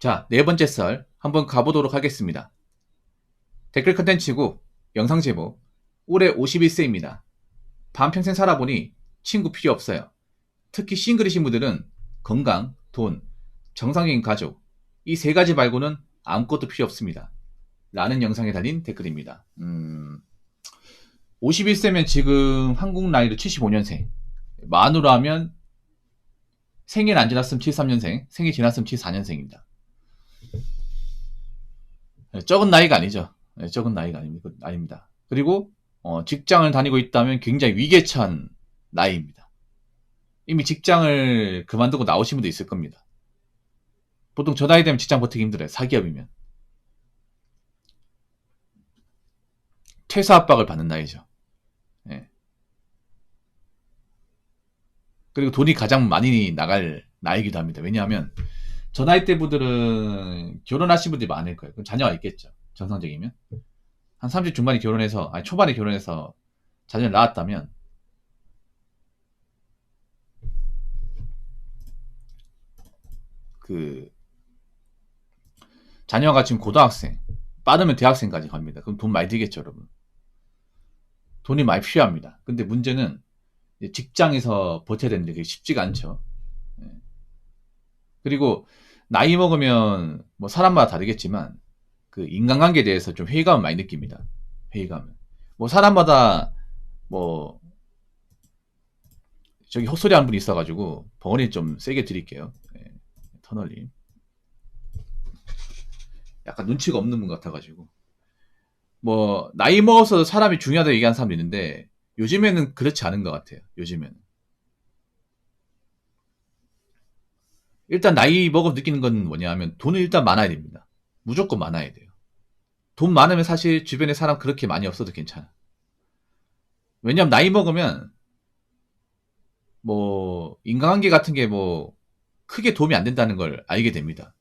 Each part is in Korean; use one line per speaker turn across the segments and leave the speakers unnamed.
자, 네 번째 썰 한번 가보도록 하겠습니다. 댓글 컨텐츠고 영상 제목 올해 51세입니다. 반평생 살아보니 친구 필요 없어요. 특히 싱글이신 분들은 건강, 돈, 정상적인 가족 이 세 가지 말고는 아무것도 필요 없습니다. 라는 영상에 달린 댓글입니다. 51세면 지금 한국 나이로 75년생 만으로 하면 생일 안 지났으면 73년생 생일 지났으면 74년생입니다. 적은 나이가 아니죠. 적은 나이가 아닙니다. 그리고 직장을 다니고 있다면 굉장히 위기에 처한 나이입니다. 이미 직장을 그만두고 나오신 분도 있을 겁니다. 보통 저 나이 되면 직장 버티기 힘들어요. 사기업이면. 퇴사 압박을 받는 나이죠. 예. 그리고 돈이 가장 많이 나갈 나이기도 합니다. 왜냐하면 저 나이 때 분들은 결혼하신 분들이 많을 거예요. 그럼 자녀가 있겠죠. 정상적이면. 한 30 중반에 결혼해서, 아니 초반에 결혼해서 자녀를 낳았다면 그 자녀가 지금 고등학생, 빠르면 대학생까지 갑니다. 그럼 돈 많이 들겠죠, 여러분. 돈이 많이 필요합니다. 근데 문제는 직장에서 버텨야 되는데 그게 쉽지가 않죠. 예. 그리고 나이 먹으면 뭐 사람마다 다르겠지만 그 인간관계에 대해서 좀 회의감을 많이 느낍니다. 회의감을. 뭐 사람마다 뭐 저기 헛소리 하는 분이 있어가지고 벙어리 좀 세게 드릴게요. 예. 터널님. 약간 눈치가 없는 분 같아가지고. 뭐 나이 먹어서 사람이 중요하다고 얘기하는 사람도 있는데 요즘에는 그렇지 않은 것 같아요. 요즘에는. 일단 나이 먹어 느끼는 건 뭐냐 하면 돈은 일단 많아야 됩니다. 무조건 많아야 돼요. 돈 많으면 사실 주변에 사람 그렇게 많이 없어도 괜찮아. 왜냐면 나이 먹으면 뭐 인간관계 같은 게 뭐 크게 도움이 안 된다는 걸 알게 됩니다.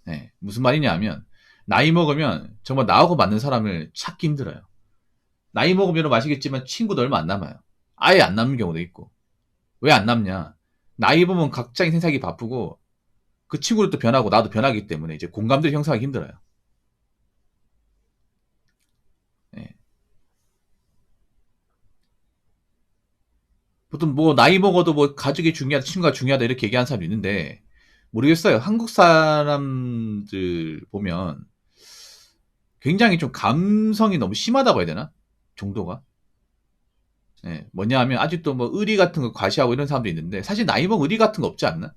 네, 무슨 말이냐 하면 나이 먹으면 정말 나하고 맞는 사람을 찾기 힘들어요. 나이 먹으면 여러분 아시겠지만 친구도 얼마 안 남아요. 아예 안 남는 경우도 있고. 왜 안 남냐? 나이 보면 각자의 생각이 바쁘고 그 친구도 변하고 나도 변하기 때문에 이제 공감들 형성하기 힘들어요. 예. 보통 뭐 나이 먹어도 뭐 가족이 중요하다, 친구가 중요하다 이렇게 얘기하는 사람도 있는데 모르겠어요. 한국 사람들 보면 굉장히 좀 감성이 너무 심하다고 해야 되나? 정도가. 예, 뭐냐 하면 아직도 뭐 의리 같은 거 과시하고 이런 사람도 있는데 사실 나이 먹으면 의리 같은 거 없지 않나?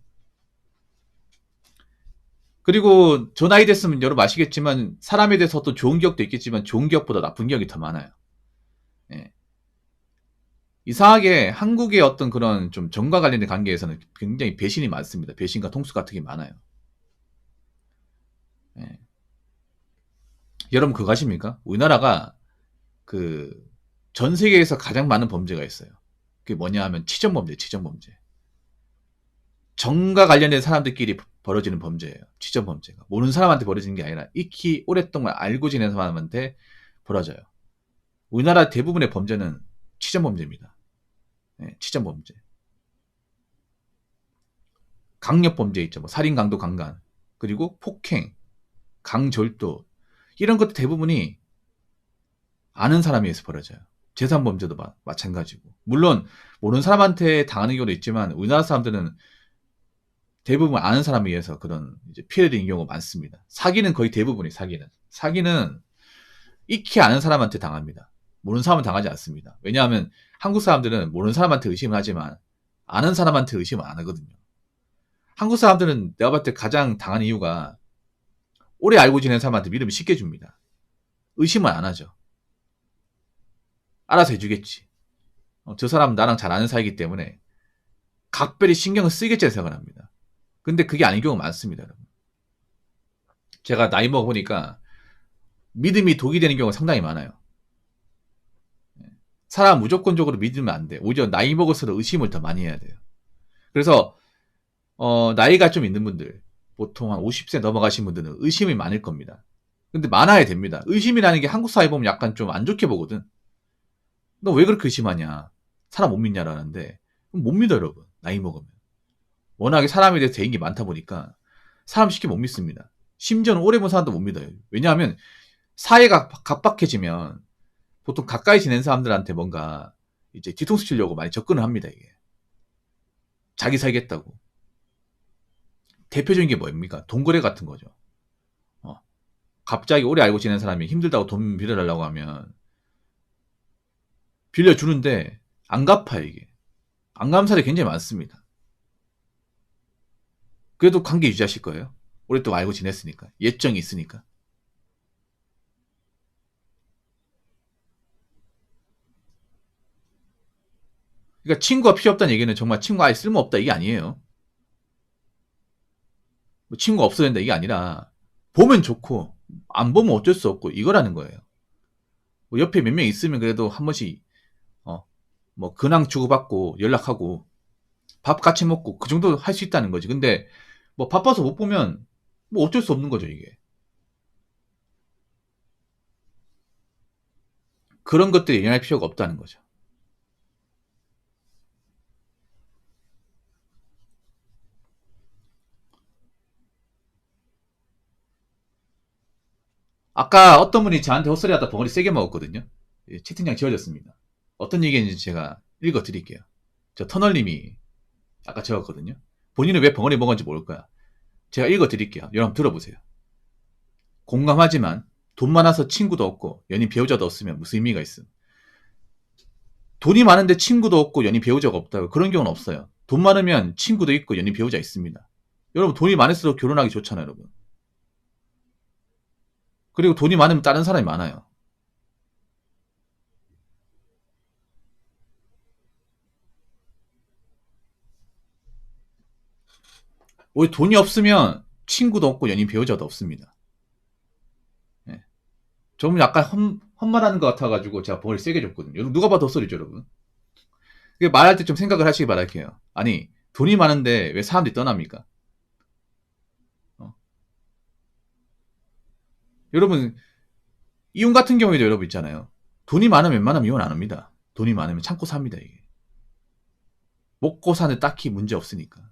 그리고 저 나이 됐으면 여러분 아시겠지만 사람에 대해서 또 좋은 기억도 있겠지만 좋은 기억보다 나쁜 기억이 더 많아요. 예. 이상하게 한국의 어떤 그런 좀 정과 관련된 관계에서는 굉장히 배신이 많습니다. 배신과 통수 같은 게 많아요. 예. 여러분 그거 아십니까? 우리나라가 그 전 세계에서 가장 많은 범죄가 있어요. 그게 뭐냐 하면 치정범죄, 치정범죄. 정과 관련된 사람들끼리 벌어지는 범죄예요. 치정범죄가. 모르는 사람한테 벌어지는 게 아니라 익히 오랫동안 알고 지낸 사람한테 벌어져요. 우리나라 대부분의 범죄는 치정범죄입니다. 네, 치정범죄. 강력범죄 있죠. 뭐 살인, 강도, 강간. 그리고 폭행, 강절도. 이런 것도 대부분이 아는 사람에 의해서 벌어져요. 재산범죄도 마찬가지고. 물론 모르는 사람한테 당하는 경우도 있지만 우리나라 사람들은 대부분 아는 사람에 의해서 그런 이제 피해를 입는 경우가 많습니다. 사기는 거의 대부분이 사기는 익히 아는 사람한테 당합니다. 모르는 사람은 당하지 않습니다. 왜냐하면 한국 사람들은 모르는 사람한테 의심을 하지만 아는 사람한테 의심을 안 하거든요. 한국 사람들은 내가 봤을 때 가장 당하는 이유가 오래 알고 지낸 사람한테 믿음을 쉽게 줍니다. 의심을 안 하죠. 알아서 해주겠지. 저 사람은 나랑 잘 아는 사이기 때문에 각별히 신경을 쓰겠지 생각을 합니다. 근데 그게 아닌 경우가 많습니다. 여러분. 제가 나이 먹어보니까 믿음이 독이 되는 경우가 상당히 많아요. 사람 무조건적으로 믿으면 안 돼. 오히려 나이 먹을수록 의심을 더 많이 해야 돼요. 그래서 나이가 좀 있는 분들, 보통 한 50세 넘어가신 분들은 의심이 많을 겁니다. 근데 많아야 됩니다. 의심이라는 게 한국 사회 보면 약간 좀 안 좋게 보거든. 너 왜 그렇게 의심하냐? 사람 못 믿냐라는데 못 믿어 여러분. 나이 먹으면. 워낙에 사람에 대해서 대인기 많다 보니까 사람 쉽게 못 믿습니다. 심지어는 오래 본 사람도 못 믿어요. 왜냐하면 사회가 각박해지면 보통 가까이 지낸 사람들한테 뭔가 이제 뒤통수 치려고 많이 접근을 합니다. 이게 자기 살겠다고. 대표적인 게 뭡니까? 돈거래 같은 거죠. 갑자기 오래 알고 지낸 사람이 힘들다고 돈 빌려달라고 하면 빌려주는데 안 갚아요. 이게 안 갚는 사람이 굉장히 많습니다. 그래도 관계 유지하실 거예요? 오랫동안 알고 지냈으니까. 예정이 있으니까. 그러니까 친구가 필요 없다는 얘기는 정말 친구가 아예 쓸모없다 이게 아니에요. 뭐 친구가 없어야 된다 이게 아니라 보면 좋고 안 보면 어쩔 수 없고 이거라는 거예요. 뭐 옆에 몇 명 있으면 그래도 한 번씩 뭐 근황 주고받고 연락하고 밥 같이 먹고 그 정도 할 수 있다는 거지. 근데 뭐 바빠서 못 보면 뭐 어쩔 수 없는 거죠 이게. 그런 것들이 일어날 필요가 없다는 거죠. 아까 어떤 분이 저한테 헛소리하다 벙어리 세게 먹었거든요. 채팅창 지워졌습니다. 어떤 얘기인지 제가 읽어드릴게요. 저 터널님이 아까 적었거든요. 본인은 왜 벙어리 먹었는지 모를 거야. 제가 읽어드릴게요. 여러분 들어보세요. 공감하지만 돈 많아서 친구도 없고 연인 배우자도 없으면 무슨 의미가 있음. 돈이 많은데 친구도 없고 연인 배우자가 없다고 그런 경우는 없어요. 돈 많으면 친구도 있고 연인 배우자 있습니다. 여러분 돈이 많을수록 결혼하기 좋잖아요. 여러분. 그리고 돈이 많으면 다른 사람이 많아요. 오히려 돈이 없으면 친구도 없고 연인 배우자도 없습니다. 네. 좀 약간 헛말하는 것 같아가지고 제가 벌을 세게 줬거든요. 여러분 누가 봐도 헛소리죠 여러분. 말할 때 좀 생각을 하시기 바랄게요. 아니 돈이 많은데 왜 사람들이 떠납니까? 여러분 이혼 같은 경우에도 여러분 있잖아요. 돈이 많으면 웬만하면 이혼 안 합니다. 돈이 많으면 참고 삽니다 이게. 먹고 사는 딱히 문제 없으니까.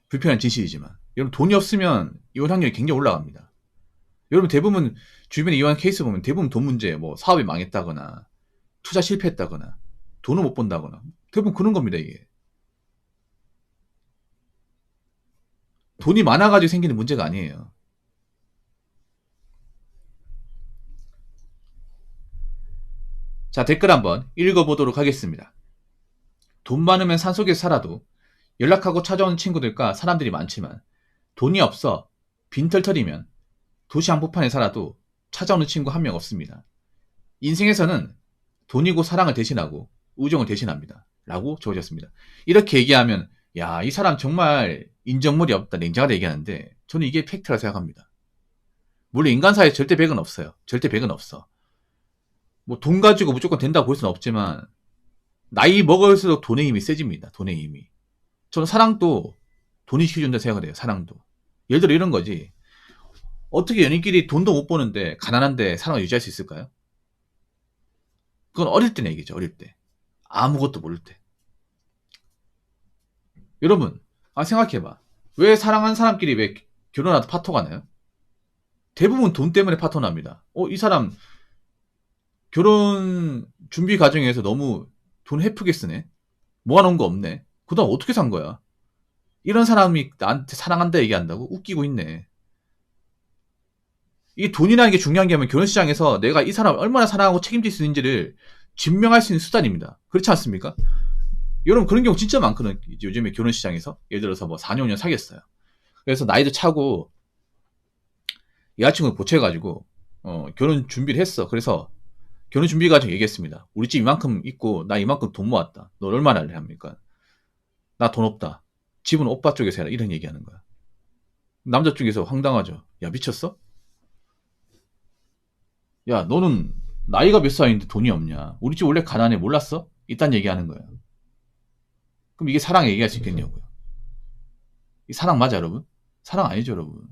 불편한 진실이지만 여러분 돈이 없으면 이혼 확률이 굉장히 올라갑니다. 여러분 대부분 주변에 이혼한 케이스 보면 대부분 돈 문제예요. 뭐 사업이 망했다거나 투자 실패했다거나 돈을 못 번다거나 대부분 그런 겁니다 이게. 돈이 많아가지고 생기는 문제가 아니에요. 자 댓글 한번 읽어보도록 하겠습니다. 돈 많으면 산속에서 살아도 연락하고 찾아오는 친구들과 사람들이 많지만 돈이 없어 빈털터리면 도시 한복판에 살아도 찾아오는 친구 한 명 없습니다. 인생에서는 돈이고 사랑을 대신하고 우정을 대신합니다. 라고 적어졌습니다. 이렇게 얘기하면 야, 이 사람 정말 인정물이 없다, 냉정하다 얘기하는데 저는 이게 팩트라 생각합니다. 물론 인간사회에 절대 100은 없어요. 절대 100은 없어. 뭐 돈 가지고 무조건 된다고 볼 수는 없지만 나이 먹을수록 돈의 힘이 세집니다. 돈의 힘이. 저는 사랑도 돈이 시켜준다 생각을 해요. 사랑도. 예를 들어 이런 거지. 어떻게 연인끼리 돈도 못 버는데 가난한데 사랑을 유지할 수 있을까요? 그건 어릴 때는 얘기죠. 어릴 때. 아무것도 모를 때. 여러분 생각해봐. 왜 사랑하는 사람끼리 왜 결혼하다 파토가 나요? 대부분 돈 때문에 파토 납니다. 이 사람 결혼 준비 과정에서 너무 돈 헤프게 쓰네. 모아놓은 거 없네. 그다음 어떻게 산 거야? 이런 사람이 나한테 사랑한다 얘기한다고? 웃기고 있네. 이 돈이라는 게 중요한 게 하면 결혼 시장에서 내가 이 사람을 얼마나 사랑하고 책임질 수 있는지를 증명할 수 있는 수단입니다. 그렇지 않습니까? 여러분 그런 경우 진짜 많거든. 요즘에 결혼 시장에서 예를 들어서 뭐 4년 5년 사귀었어요. 그래서 나이도 차고 여자친구 보채가지고 결혼 준비를 했어. 그래서 결혼 준비 과정 얘기했습니다. 우리 집 이만큼 있고 나 이만큼 돈 모았다. 너 얼마나 할래 합니까? 나 돈 없다. 집은 오빠 쪽에서 해라. 이런 얘기하는 거야. 남자 쪽에서 황당하죠. 야 미쳤어? 야 너는 나이가 몇 살인데 돈이 없냐? 우리 집 원래 가난해 몰랐어? 이딴 얘기하는 거야. 그럼 이게 사랑 얘기할 수 있겠냐고요. 이 사랑 맞아 여러분? 사랑 아니죠 여러분.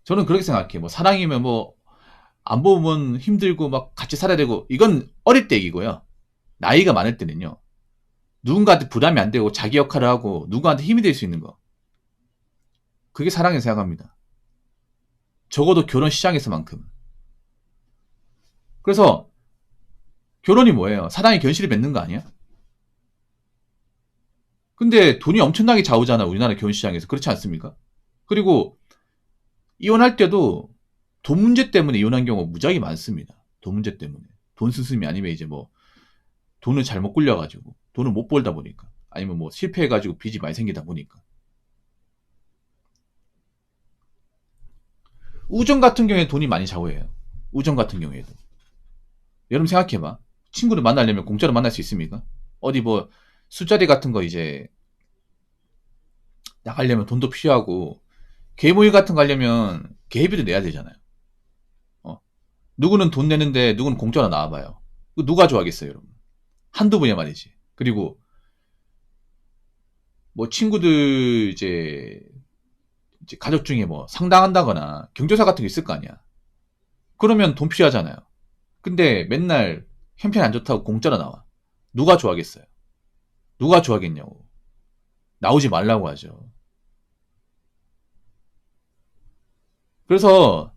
저는 그렇게 생각해요. 뭐 사랑이면 뭐 안 보면 힘들고 막 같이 살아야 되고 이건 어릴 때 얘기고요. 나이가 많을 때는요. 누군가한테 부담이 안 되고 자기 역할을 하고 누구한테 힘이 될 수 있는 거. 그게 사랑이라고 생각합니다. 적어도 결혼 시장에서만큼. 그래서 결혼이 뭐예요? 사랑의 견실을 맺는 거 아니야? 근데 돈이 엄청나게 좌우잖아, 우리나라 결혼 시장에서. 그렇지 않습니까? 그리고 이혼할 때도 돈 문제 때문에 이혼한 경우 무지하게 많습니다. 돈 문제 때문에. 돈 스스미 아니면 이제 뭐 돈을 잘못 굴려가지고 돈을 못 벌다 보니까 아니면 뭐 실패해가지고 빚이 많이 생기다 보니까. 우정 같은 경우에 돈이 많이 좌우해요. 우정 같은 경우에도. 여러분 생각해봐. 친구를 만나려면 공짜로 만날 수 있습니까? 어디 뭐 술자리 같은 거 이제 나가려면 돈도 필요하고 개모임 같은 거 하려면 개비도 내야 되잖아요. 어. 누구는 돈 내는데 누구는 공짜로 나와봐요. 누가 좋아하겠어요, 여러분? 한두 분이 말이지. 그리고 뭐 친구들 이제 가족 중에 뭐 상당한다거나 경조사 같은 게 있을 거 아니야. 그러면 돈 필요하잖아요. 근데 맨날 형편이 안 좋다고 공짜로 나와. 누가 좋아하겠어요? 누가 좋아하겠냐고. 나오지 말라고 하죠. 그래서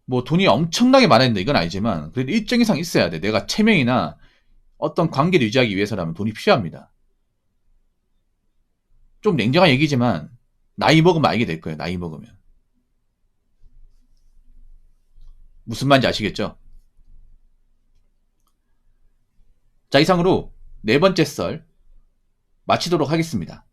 뭐 돈이 엄청나게 많아야 된다 이건 아니지만 그래도 일정 이상 있어야 돼. 내가 체면이나 어떤 관계를 유지하기 위해서라면 돈이 필요합니다. 좀 냉정한 얘기지만 나이 먹으면 알게 될 거예요. 나이 먹으면. 무슨 말인지 아시겠죠? 자, 이상으로 네 번째 썰 마치도록 하겠습니다.